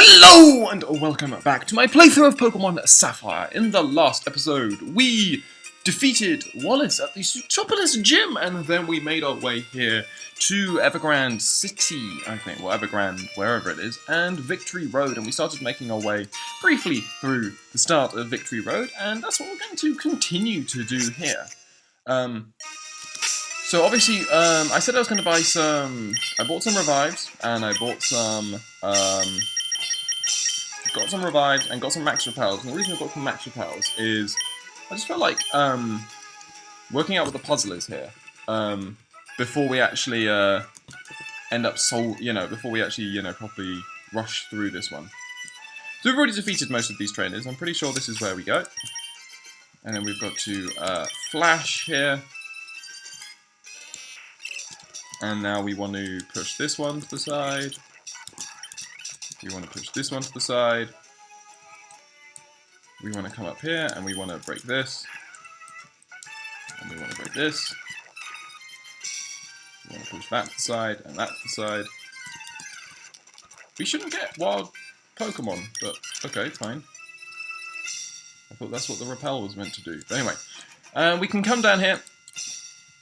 Hello and welcome back to my playthrough of Pokemon Sapphire. In the last episode, we defeated Wallace at the Sutopolis Gym, and then we made our way here to Evergrande City, I think, well, Evergrande, wherever it is, and Victory Road, and we started making our way briefly through the start of Victory Road, and that's what we're going to continue to do here. So obviously, I said I was going to buy some, I bought some revives, and I bought some, got some revives and got some max repels. And the reason I got some max repels is I just felt like working out what the puzzle is here before we actually end up before we actually properly rush through this one. So we've already defeated most of these trainers. I'm pretty sure this is where we go. And then we've got to Flash here. And now we want to push this one to the side. We want to push this one to the side. We want to come up here and we want to break this. And we want to break this. We want to push that to the side and that to the side. We shouldn't get wild Pokemon, but okay, fine. I thought that's what the repel was meant to do. But anyway, we can come down here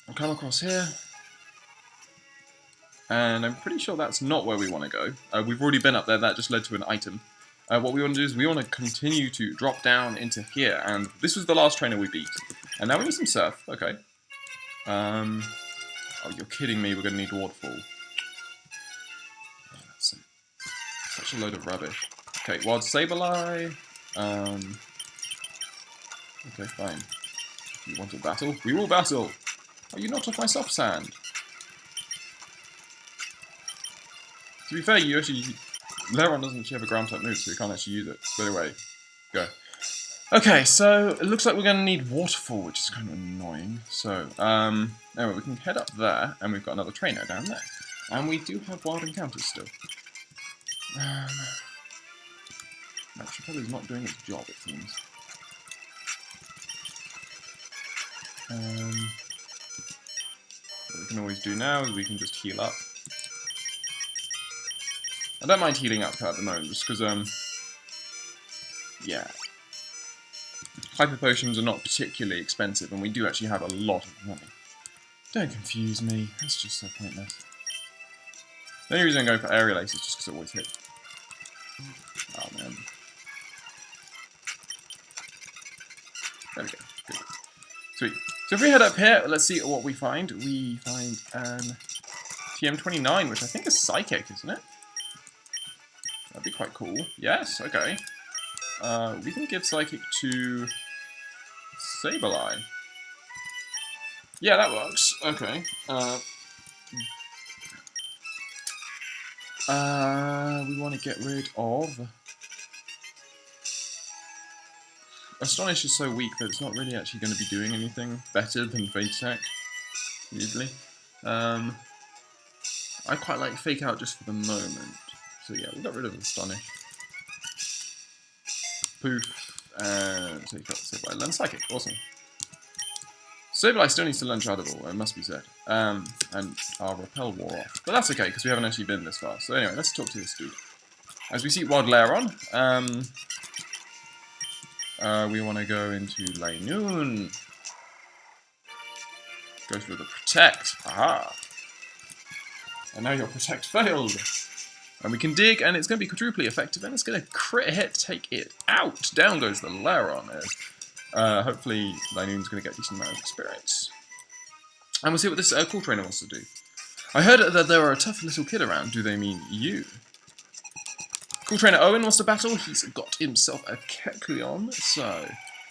and come across here. And I'm pretty sure that's not where we want to go. We've already been up there, that just led to an item. What we want to do is we want to continue to drop down into here, and this was the last trainer we beat. And now we need some surf, okay. Oh, you're kidding me, we're going to need Waterfall. Oh, that's such a load of rubbish. Okay, Wild Sableye. Okay, fine. You want to battle? We will battle! Are you not off my soft sand? To be fair, Leron doesn't actually have a ground type move, so you can't actually use it. But anyway, go. Okay, so it looks like we're going to need Waterfall, which is kind of annoying. So, anyway, we can head up there, and we've got another trainer down there. And we do have wild encounters still. Actually, probably not doing its job, it seems. What we can always do now is we can just heal up. I don't mind healing up at the moment, just because, yeah. Hyper potions are not particularly expensive, and we do actually have a lot of money. Don't confuse me, that's just so pointless. The only reason I'm going for Aerial Ace is just because it always hits. Oh man. There we go, good. Sweet. So if we head up here, let's see what we find. We find an TM29, which I think is Psychic, isn't it? That'd be quite cool. Yes, okay. We can give Psychic to Sableye. Yeah, that works. Okay. We want to get rid of... Astonish is so weak that it's not really actually going to be doing anything better than Fake Attack, usually. I quite like Fake Out just for the moment. So yeah, we got rid of Astonish. Poof, and take out Sableye. Learn Psychic, awesome. Sableye still needs to learn Shadow Ball, it must be said. And our Repel wore off. But that's okay, because we haven't actually been this far. So anyway, let's talk to this dude. As we see Wild Leron, we want to go into Linoon. Go through the Protect. Aha! And now your Protect failed. And we can dig, and it's going to be quadruply effective, and it's going to crit hit, take it out. Down goes the Leron. Hopefully, Linoon's going to get a decent amount of experience. And we'll see what this cool trainer wants to do. I heard that there are a tough little kid around. Do they mean you? Cool trainer Owen wants to battle. He's got himself a Kecleon. So,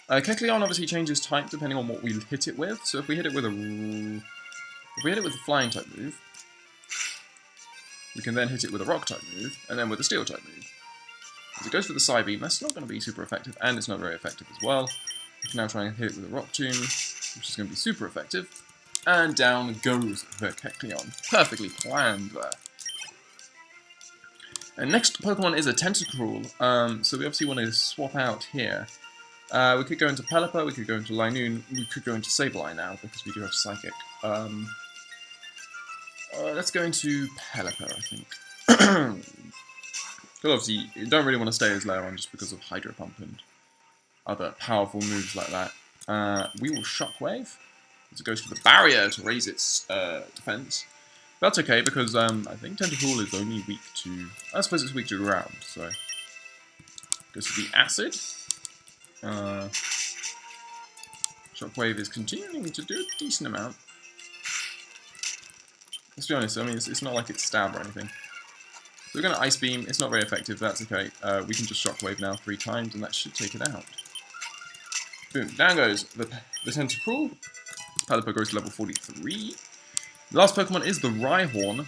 Kecleon obviously changes type depending on what we hit it with. So if we hit it with a flying type move, we can then hit it with a rock type move, and then with a steel type move. As it goes for the Psybeam, that's not going to be super effective, and it's not very effective as well. We can now try and hit it with a Rock Tomb, which is going to be super effective. And down goes the Kecleon. Perfectly planned there. And next Pokemon is a Tentacruel, so we obviously want to swap out here. We could go into Pelipper, we could go into Linoon, we could go into Sableye now, because we do have Psychic. Let's go into Pelipper, I think. Because obviously, you don't really want to stay as Lairon just because of Hydro Pump and other powerful moves like that. We will Shockwave. As it goes for the barrier to raise its defense. That's okay because I think Tentacool is only weak to... I suppose it's weak to ground, so... Goes for the Acid. Shockwave is continuing to do a decent amount. Let's be honest, I mean, it's not like it's stab or anything. So we're going to Ice Beam. It's not very effective, that's okay. We can just Shockwave now 3 times and that should take it out. Boom, down goes the Tentacool. Pelipper goes to level 43. The last Pokemon is the Rhyhorn.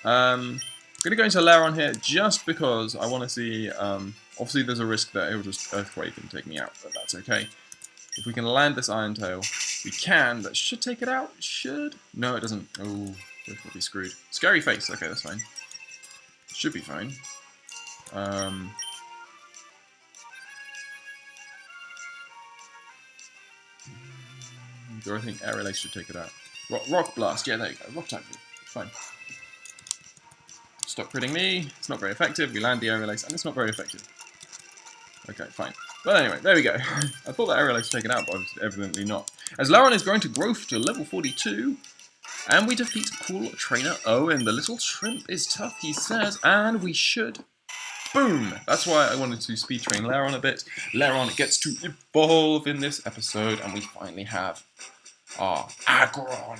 I'm going to go into Lairon here just because I want to see... obviously there's a risk that it will just Earthquake and take me out, but that's okay. If we can land this Iron Tail, we can. That should take it out. It should. No, it doesn't. Oh, we're probably screwed. Scary Face. Okay, that's fine. Should be fine. Do I think Air Relay should take it out? Rock Blast. Yeah, there you go. Rock type. Fine. Stop critting me. It's not very effective. We land the Air Release, and it's not very effective. Okay, fine. But anyway, there we go. I thought that Air Release taken out, but evidently not. As Lairon is growing to growth to level 42, and we defeat Cool Trainer Owen. The little shrimp is tough, he says, and we should. Boom! That's why I wanted to speed train Lairon a bit. Lairon gets to evolve in this episode, and we finally have our Aggron.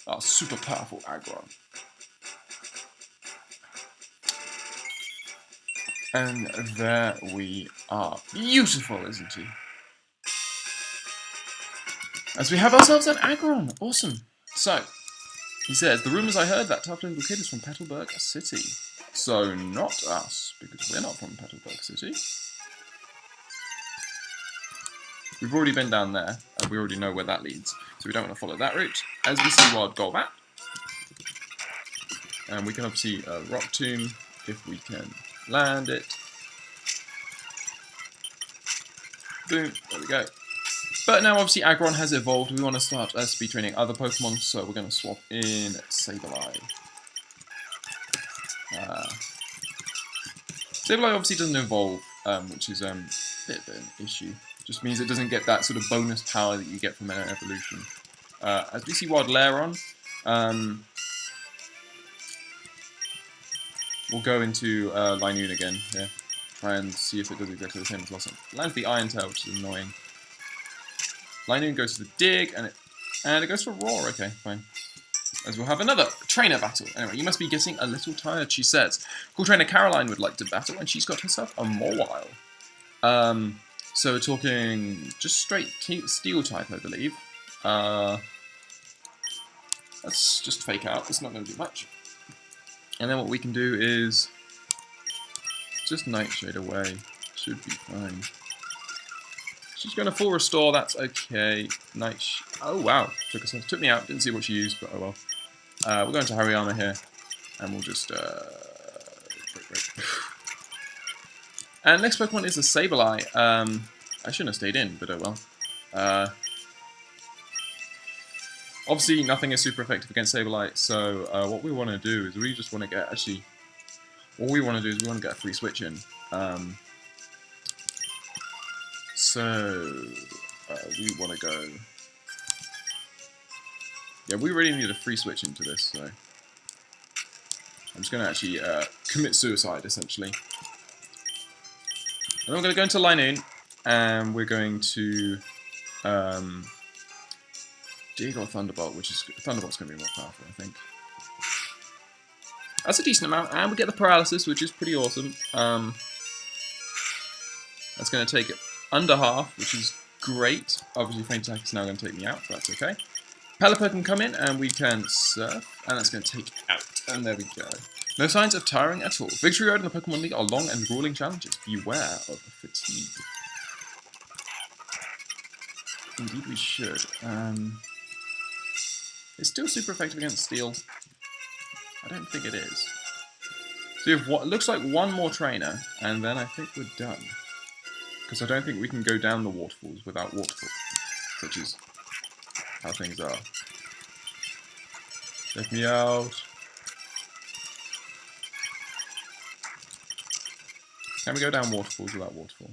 Our super powerful Aggron. And there we are. Beautiful, isn't he? As we have ourselves an Aggron. Awesome. So, he says, the rumours I heard that tough little kid is from Petalburg City. So, not us, because we're not from Petalburg City. We've already been down there, and we already know where that leads. So we don't want to follow that route. As we see Wild Golbat. And we can obviously Rock Tomb if we can land it. Boom, there we go. But now obviously Aggron has evolved. We want to start speed training other Pokemon, so we're going to swap in Sableye. Sableye obviously doesn't evolve, which is a bit of an issue. Just means it doesn't get that sort of bonus power that you get from an evolution. As we see Wild Lairon, we'll go into Linoon again here. Try and see if it does exactly the same as last time. Lands the Iron Tail, which is annoying. Linoon goes to the Dig, and it goes for Roar. Okay, fine. As we'll have another trainer battle. Anyway, you must be getting a little tired, she says. Cool Trainer Caroline would like to battle, and she's got herself a Mawile. So we're talking just straight Steel type, I believe. Let's just fake out. It's not going to do much. And then what we can do is just Nightshade away. Should be fine. She's going to full restore. That's okay. Oh wow, took me out. Didn't see what she used, but oh well. We're going to Hariyama here, and we'll just break. And next Pokemon is a Sableye. I shouldn't have stayed in, but oh well. Obviously, nothing is super effective against Sableye, so what we want to do is we just want to get, actually, all we want to do is we want to get a free switch in. We want to go... Yeah, we really need a free switch into this, so... I'm just going to actually commit suicide, essentially. And I'm going to go into Linoon, and we're going to Dig or Thunderbolt, which is... Thunderbolt's going to be more powerful, I think. That's a decent amount, and we get the Paralysis, which is pretty awesome. That's going to take it under half, which is great. Obviously, Faint Attack is now going to take me out, but that's okay. Pelipper can come in, and we can Surf, and that's going to take out. And there we go. No signs of tiring at all. Victory Road and the Pokemon League are long and grueling challenges. Beware of fatigue. Indeed we should. It's still super effective against Steel. I don't think it is. So we have what looks like one more trainer, and then I think we're done. Because I don't think we can go down the waterfalls without waterfall. Which is how things are. Check me out. Can we go down waterfalls without waterfall?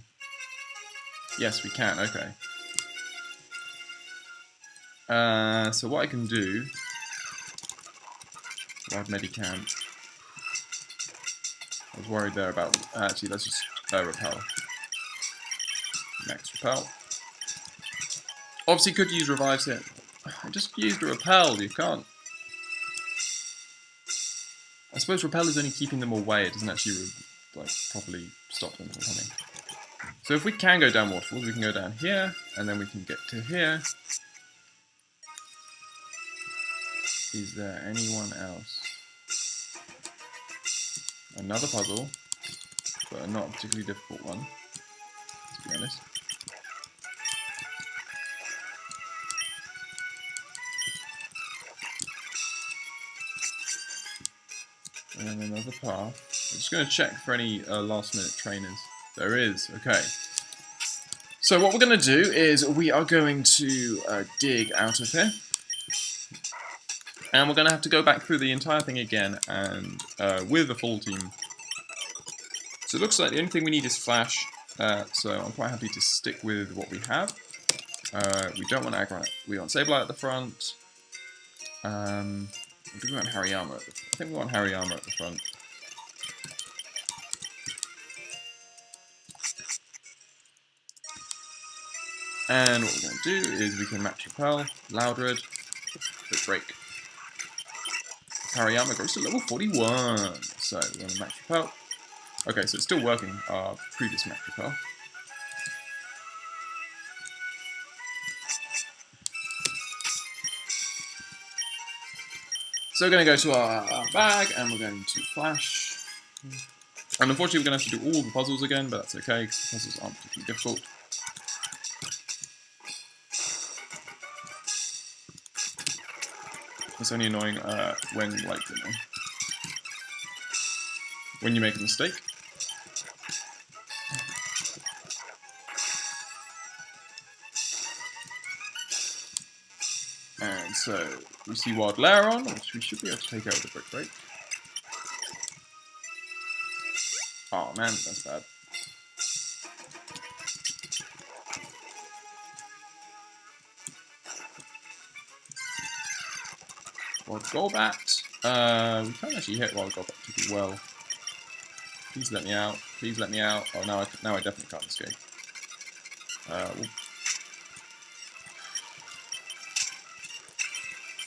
Yes, we can. Okay. So what I can do... I have Medicamp. I was worried there about... Actually, let's just repel. Max repel. Obviously could use revives here. I just used a repel, you can't... I suppose repel is only keeping them away, it doesn't actually like properly stop them from coming. So if we can go down waterfalls, we can go down here, and then we can get to here. Is there anyone else? Another puzzle, but not a particularly difficult one, to be honest. And then another path. I'm just going to check for any last minute trainers. There is, okay. So what we're going to do is we are going to dig out of here. And we're going to have to go back through the entire thing again and with a full team. So it looks like the only thing we need is Flash. So I'm quite happy to stick with what we have. We don't want Aggro. We want Sableye at the front. Do we want Hariyama at the front? I think we want Hariyama at the front. And what we're going to do is we can match Repel, Loudred, but break. Hariyama goes to level 41. So we're going to match Repel. Okay, so it's still working, our previous match Repel. So we're going to go to our bag, and we're going to Flash. And unfortunately we're going to have to do all the puzzles again, but that's okay, because the puzzles aren't particularly difficult. It's only annoying when, like, you know, when you make a mistake. And so we see Wild Lairon, which we should be able to take out with a Brick Break. Oh man, that's bad. Wild Golbat. We can't actually hit Wild Golbat particularly well. Please let me out. Please let me out. Oh, now I definitely can't escape.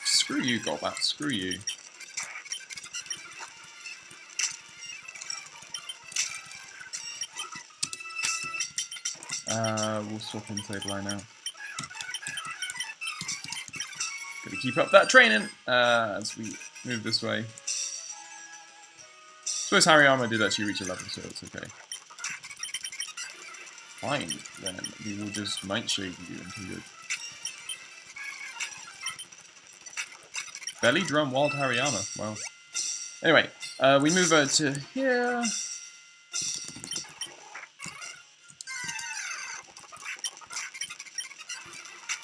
Screw you, Golbat. Screw you. We'll swap in Sableye now. Gotta keep up that training as we move this way. I suppose Hariyama did actually reach a level, so it's okay. Fine, then we will just Nightshade you until you're... Belly Drum Wild Hariyama, wow. Anyway, we move over to here.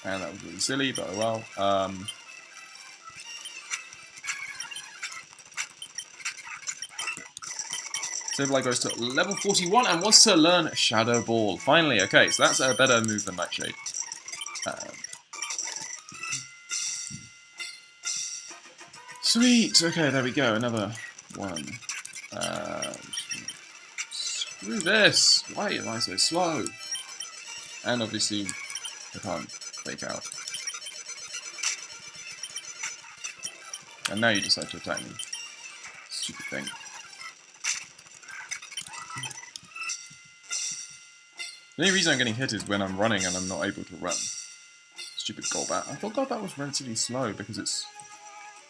And that was really silly, but oh well. Sableye goes to level 41 and wants to learn Shadow Ball. Finally, okay, so that's a better move than Nightshade. Sweet, okay, there we go, another one. Screw this! Why am I so slow? And obviously, I can't fake out. And now you decide to attack me. Stupid thing. The only reason I'm getting hit is when I'm running and I'm not able to run. Stupid Golbat. I thought Golbat was relatively slow because it's...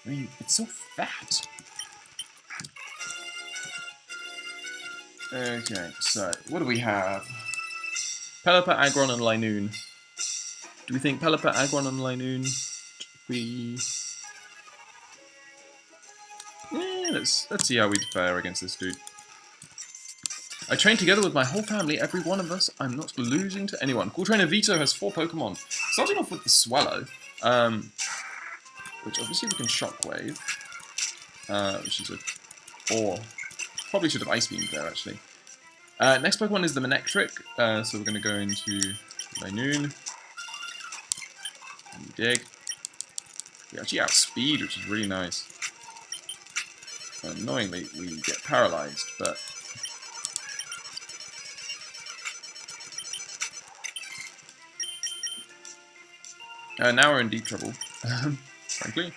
I mean, it's so fat. Okay, so what do we have? Pelipper, Aggron, and Linoon. Do we think Pelipper, Aggron, and Linoon? Let's see how we fare against this dude. I train together with my whole family, every one of us. I'm not losing to anyone. Cool Trainer Vito has 4 Pokemon. Starting off with the Swallow, which obviously we can Shockwave, which is a... Or, probably should have Ice Beamed there, actually. Next Pokemon is the Manectric, so we're going to go into Linoon. And dig. We actually outspeed, which is really nice. Annoyingly, we get paralyzed, but... now we're in deep trouble, frankly.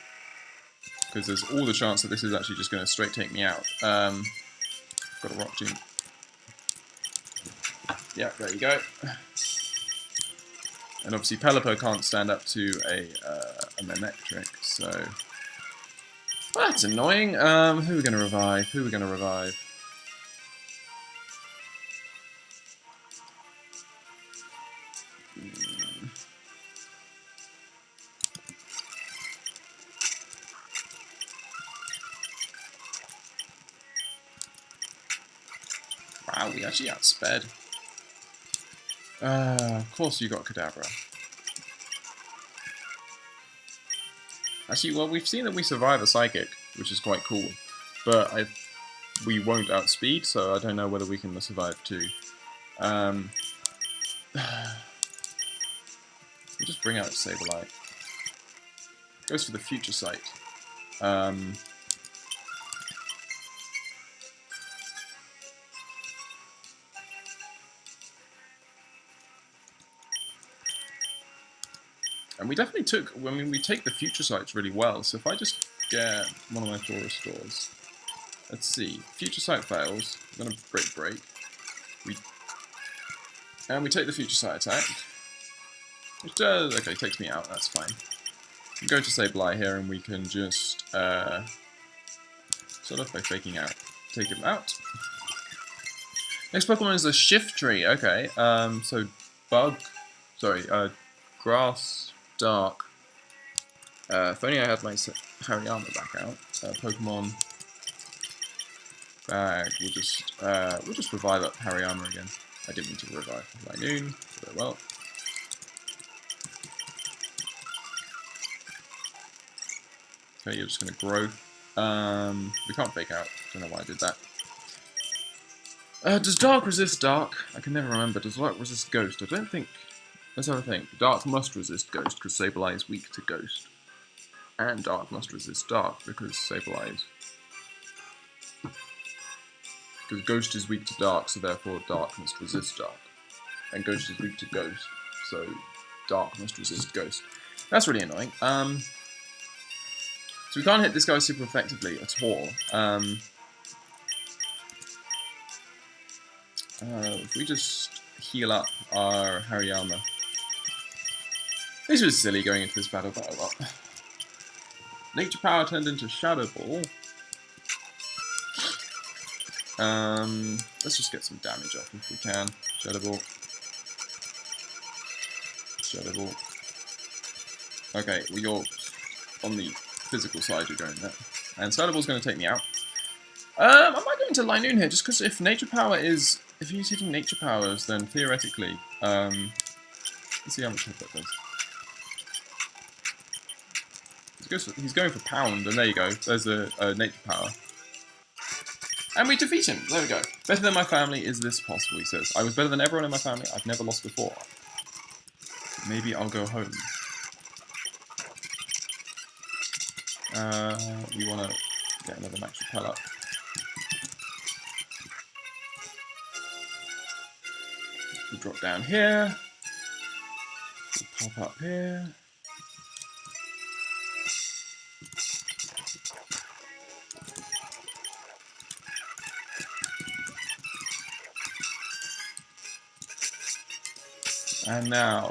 Because there's all the chance that this is actually just going to straight take me out. Got a Rock Tomb. Yeah, there you go. And obviously Pelipper can't stand up to a Manectric, so... Well, that's annoying. Who are we going to revive? Who are we going to revive? Wow, we actually outsped. Of course you got Kadabra. Actually, well, we've seen that we survive a Psychic, which is quite cool. But we won't outspeed, so I don't know whether we can survive too. We'll just bring out Sableye. Goes for the Future Sight. And we definitely took, I mean, we take the Future Sights really well, so if I just get one of my 4 restores. Let's see, Future Sight fails, I'm going to break. And we take the Future Sight attack. Which does, okay, takes me out, that's fine. We go to Sableye here and we can just, sort of by faking out, take him out. Next Pokemon is a Shiftry, okay, so Grass, Dark. If only I had my Hariyama back out. Pokemon bag. We'll just revive up Hariyama again. I didn't mean to revive Linoon. Very well. Okay, you're just gonna grow. We can't fake out. Don't know why I did that. Does Dark resist Dark? I can never remember. Does Dark resist Ghost? I don't think. Let's have a think. Dark must resist Ghost because Sableye is weak to Ghost. And Dark must resist Dark because Sableye is... Because Ghost is weak to Dark, so therefore Dark must resist Dark. And Ghost is weak to Ghost, so Dark must resist Ghost. That's really annoying. So we can't hit this guy super effectively at all. If we just heal up our Hariyama. This was silly going into this battle, but oh well. Nature Power turned into Shadow Ball. Let's just get some damage up if we can. Shadow Ball. Shadow Ball. Okay, well you're on the physical side, you're going there. And Shadow Ball's going to take me out. I might go into Linoon here, just because if Nature Power is... If he's hitting Nature Powers, then theoretically... let's see how much hit that does. He's going for Pound, and there you go. There's a Nature Power. And we defeat him. There we go. Better than my family. Is this possible, he says. I was better than everyone in my family. I've never lost before. Maybe I'll go home. We want to get another max repel up. We'll drop down here. We'll pop up here. And now,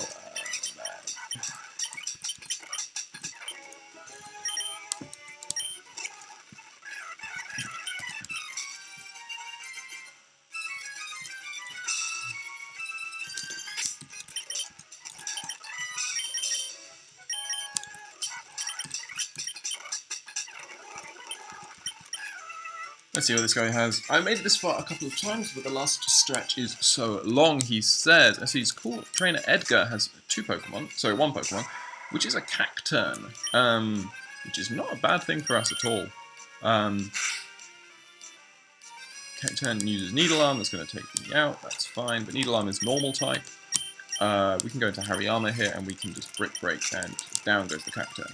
let's see what this guy has. I made it this far a couple of times, but the last stretch is so long, he says. I see his cool trainer Edgar has 2 Pokemon, sorry, 1 Pokemon, which is a Cacturn, which is not a bad thing for us at all. turn uses Needle Arm, that's going to take me out, that's fine, but Needle Arm is normal type. We can go into Hariyama here, and we can just Brick Break, and down goes the Cacturn.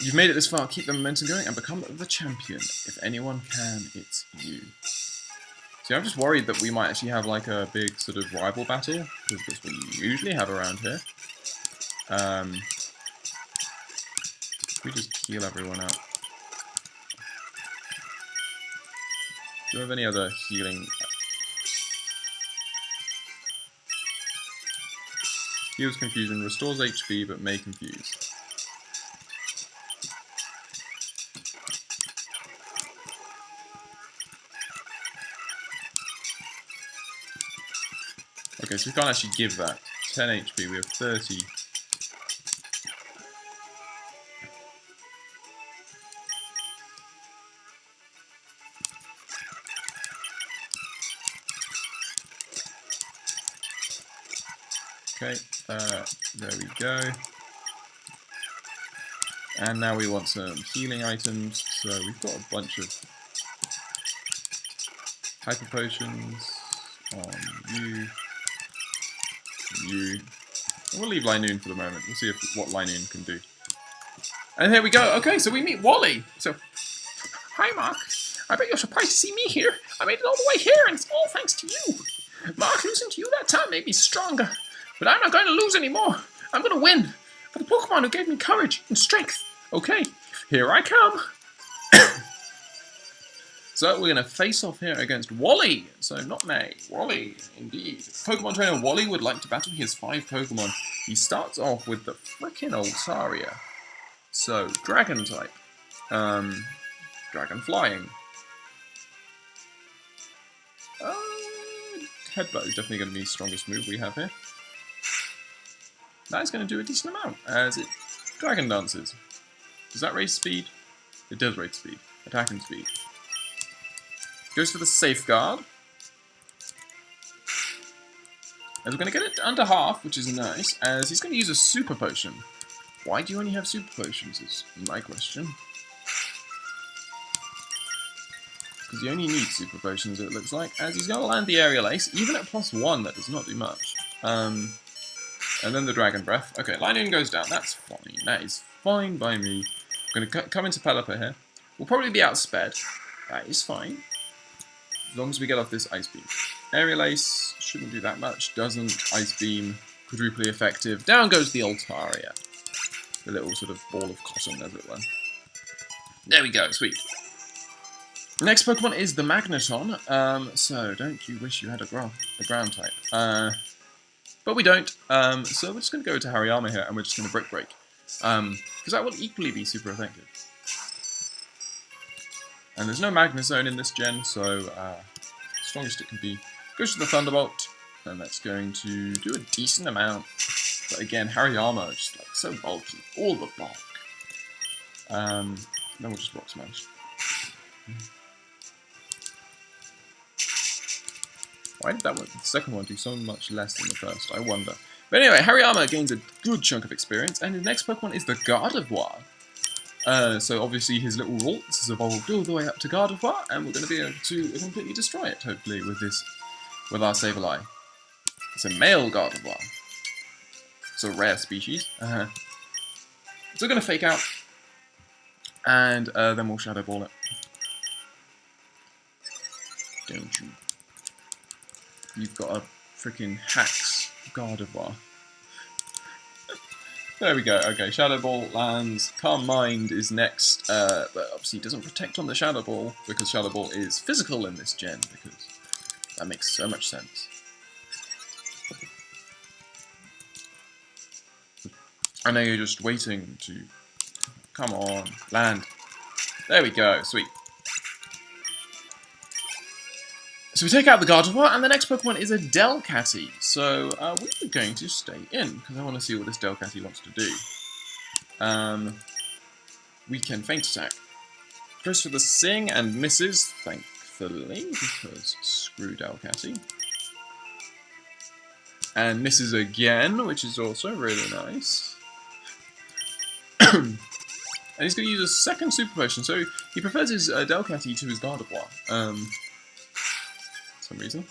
You've made it this far, keep the momentum going, and become the champion. If anyone can, it's you. See, I'm just worried that we might actually have like a big sort of rival battle, because that's what you usually have around here. We just heal everyone out. Do you have any other healing? Heals confusion, restores HP, but may confuse. Okay, so we can't actually give that. 10 HP, we have 30. Okay, there we go. And now we want some healing items, so we've got a bunch of hyper potions on you. And we'll leave Linoon for the moment. We'll see what Linoon can do. And here we go. Okay, so we meet Wally. So, hi Mark. I bet you're surprised to see me here. I made it all the way here, and it's all thanks to you. Mark, losing to you that time made me stronger. But I'm not going to lose anymore. I'm going to win. For the Pokemon who gave me courage and strength. Okay, here I come. So we're going to face off here against Wally. So not May, Wally, indeed. Pokemon trainer Wally would like to battle his 5 Pokemon. He starts off with the frickin' Altaria. So, Dragon type. Dragon Flying. Headbutt is definitely going to be the strongest move we have here. That is going to do a decent amount, as it Dragon Dances. Does that raise speed? It does raise speed. Attack and speed. Goes for the Safeguard. And we're going to get it under half, which is nice, as he's going to use a Super Potion. Why do you only have Super Potions, is my question. Because you only need Super Potions, it looks like, as he's going to land the Aerial Ace, even at +1, that does not do much. And then the Dragon Breath. Okay, Linoon goes down, that's fine, that is fine by me. I'm going to come into Pelipper here. We'll probably be outsped, that is fine. As long as we get off this Ice Beam. Aerial Ace shouldn't do that much, doesn't. Ice Beam, quadruply effective. Down goes the Altaria. The little sort of ball of cotton, as it were. There we go, sweet. Next Pokemon is the Magneton. So, don't you wish you had a ground type? But we don't. So we're just going to go to Hariyama here, and we're just going to Brick Break. Because that will equally be super effective. And there's no Magnezone in this gen, so strongest it can be. Goes to the Thunderbolt, and that's going to do a decent amount. But again, Hariyama is just like so bulky, all the bulk. Then we'll just Rock Smash. Why did that one, the second one do so much less than the first? I wonder. But anyway, Hariyama gains a good chunk of experience, and his next Pokemon is the Gardevoir. So obviously his little Ralts has evolved all the way up to Gardevoir, and we're going to be able to completely destroy it, hopefully, with our Sableye. It's a male Gardevoir. It's a rare species. So we're going to Fake Out, and then we'll Shadow Ball it. Don't you? You've got a freaking Hax Gardevoir. There we go. Okay, Shadow Ball lands. Calm Mind is next, but obviously it doesn't protect on the Shadow Ball because Shadow Ball is physical in this gen, because that makes so much sense. I know you're just waiting to... Come on, land. There we go, sweet. So we take out the Gardevoir, and the next Pokemon is a Delcatty. So we're going to stay in, because I want to see what this Delcatty wants to do. We can Feint Attack. Goes for the Sing and misses, thankfully, because screw Delcatty. And misses again, which is also really nice. And he's going to use a second super potion, so he prefers his Delcatty to his Gardevoir. For some reason.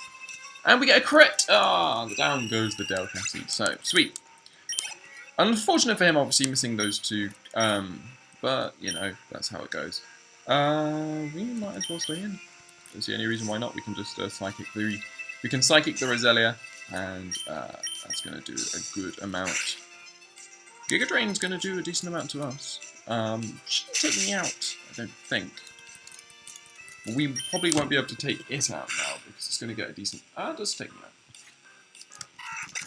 And we get a crit! Down goes the Delcatty. So, sweet. Unfortunate for him, obviously, missing those two. But, you know, that's how it goes. We might as well stay in. Don't see any reason why not. We can just Psychic the Roselia, and that's going to do a good amount. Giga Drain's going to do a decent amount to us. Shouldn't take me out, I don't think. We probably won't be able to take it out now because it's going to get a decent. It does take me out.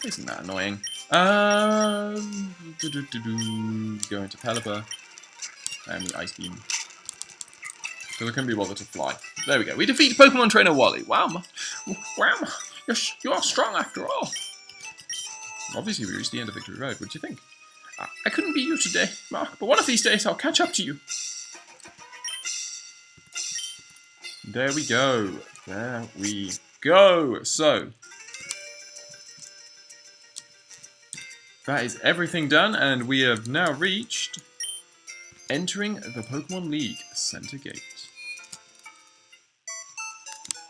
Isn't that annoying? Go into Pelipper and we Ice Beam. So we couldn't be bothered to fly. There we go. We defeat Pokemon Trainer Wally. Wow, you are strong after all. Obviously, we reached the end of Victory Road. What do you think? I couldn't beat you today, Mark, but one of these days I'll catch up to you. There we go. There we go. So, that is everything done, and we have now reached entering the Pokemon League Center Gate.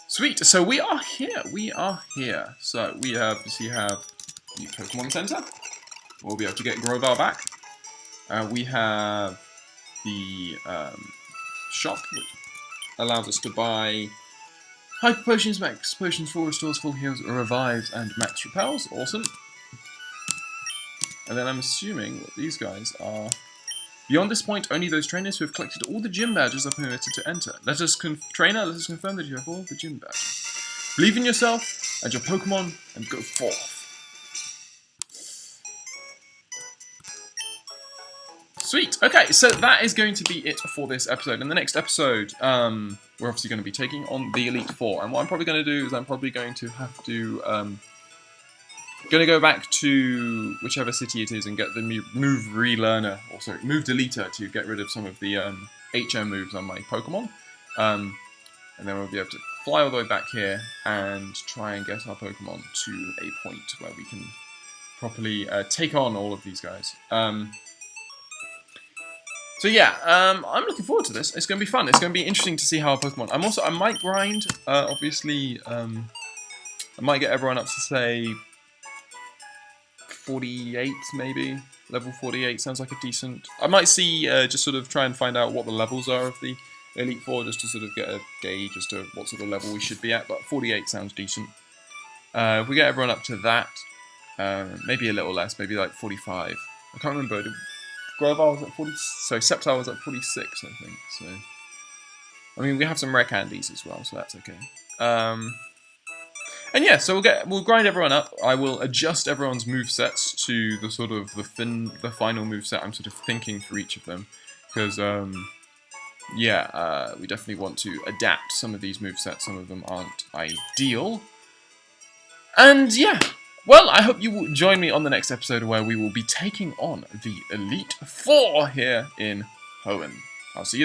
Sweet, so we are here. So we obviously have the Pokemon Center. We'll be able to get Grovyle back. We have the shop, which allows us to buy Hyper Potions, Max Potions, Full Restores, Full Heals, Revives, and Max Repels. Awesome. And then I'm assuming what these guys are. Beyond this point, only those trainers who have collected all the gym badges are permitted to enter. Trainer, let us confirm that you have all the gym badges. Believe in yourself and your Pokemon and go forth. Sweet. Okay, so that is going to be it for this episode. In the next episode, we're obviously going to be taking on the Elite Four. And what I'm probably going to do is I'm probably going to have to go back to whichever city it is and get the move relearner, or sorry, move deleter to get rid of some of the HM moves on my Pokemon. And then we'll be able to fly all the way back here and try and get our Pokemon to a point where we can properly take on all of these guys. So yeah, I'm looking forward to this. It's going to be fun. It's going to be interesting to see how our Pokemon. I might grind. Obviously, I might get everyone up to say 48 maybe. Level 48 sounds like a decent. I might see just sort of try and find out what the levels are of the Elite Four, just to sort of get a gauge as to what sort of level we should be at. But 48 sounds decent. If we get everyone up to that, maybe a little less, maybe like 45. I can't remember. Grovyle was at 40, so Sapphire was at 46, I think. So, I mean, we have some rare candies as well, so that's okay. And yeah, so we'll grind everyone up. I will adjust everyone's movesets to the sort of the final moveset I'm sort of thinking for each of them, because yeah, we definitely want to adapt some of these movesets. Some of them aren't ideal, and yeah. Well, I hope you will join me on the next episode where we will be taking on the Elite Four here in Hoenn. I'll see you